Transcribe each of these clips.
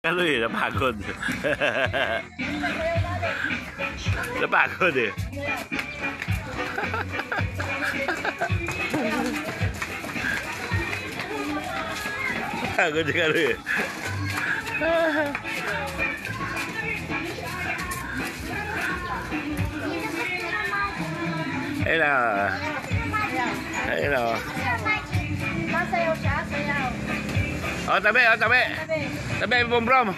Kaloy, napagod. Napagod eh. Napagod si Kaloy eh. Ayun na. Ayun na. Masayaw siya, sayaw. O, tabi, o, tabi. Tabi, bum-brum.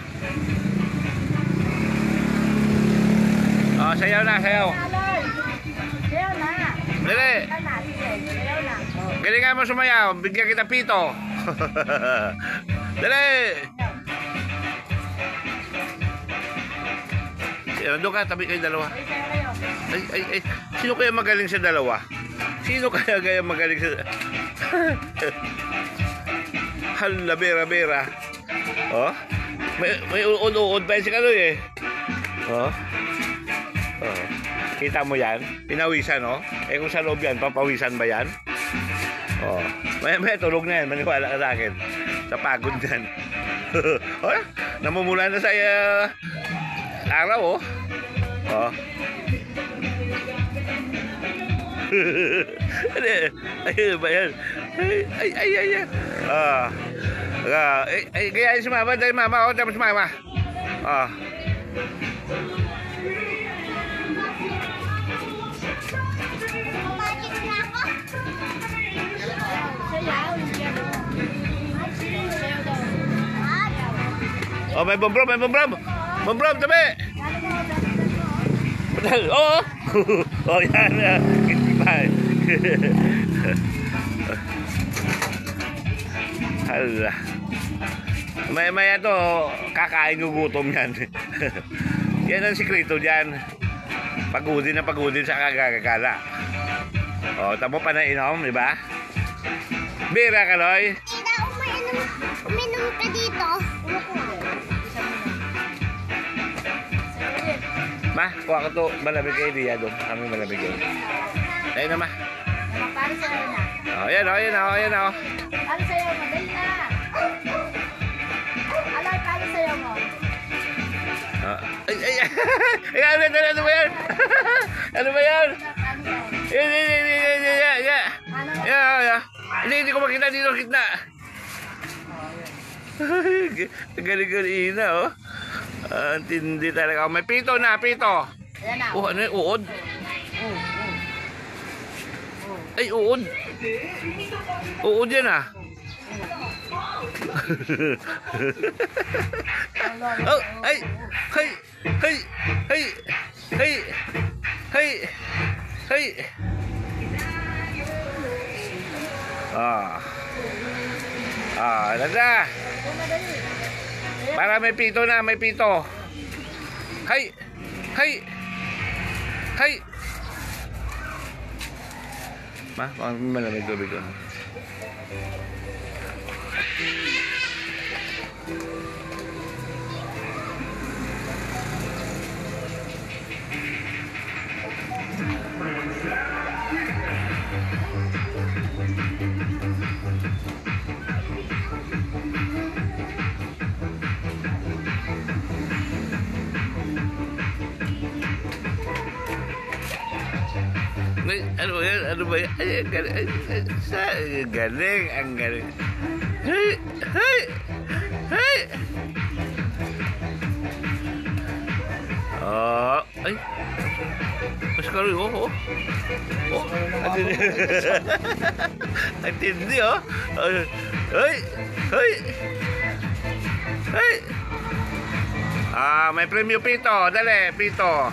O, sayaw na, sayaw. Sayaw na. Dali. Sayaw na. Galingan mo sumayaw. Bigyan kita pito. Dali. Doon ka, tabi kayo dalawa. Ay. Sino kaya magaling sa dalawa? Sino kaya magaling sa... Hala, bera. Oh? May uod-uod pa si Kaloy eh. Oh? Oh. Kita mo yan? Pinawisan, oh? Eh kung sa loob yan, papawisan ba yan? Oh. May tulog na yan. Maniwala ka sa akin. Sa pagod yan. Oh? Namumula na sa araw, oh. Oh. Ay, ba yan? Ay. Kaya si mama, dahil mama, oh, tapos mama. Ah. Oh, may bum-brum. Bum-brum, tabi. Oo. Oh, yan. Hala. Maya to, kakain gugutom yan. Yan ang sikreto dyan. Pagudin sa kagagala. O, tamo pa na inom, di ba? Bira, Kaloy. Ida, uminom ka dito. Ma, kuha ko to. Malamig kayo diya doon. Kami malamig kayo. Ayun na, ma. Para sa'yo na. O, yan o. Para sa'yo mo, dali na. Alay, para sa'yo mo. Ay, ano ba yan? Ano ba yan? Yeah. Hindi ko makita dito, kitna. Galing-galing na, oh. Ang tindi talaga. May pito na. Ayan na. Oh, ano yung uod? Ay, uod. Uod yan, ah. Oh, ay. Nanda. Para may pito na, may pito. Hay. Malamig tubig ko. Ano ba yan? Ay, ang galing. Hey! Ay. Mas Kaloy, oh. Ang tindi, oh. Hey! May premyo pito. Dali, pito.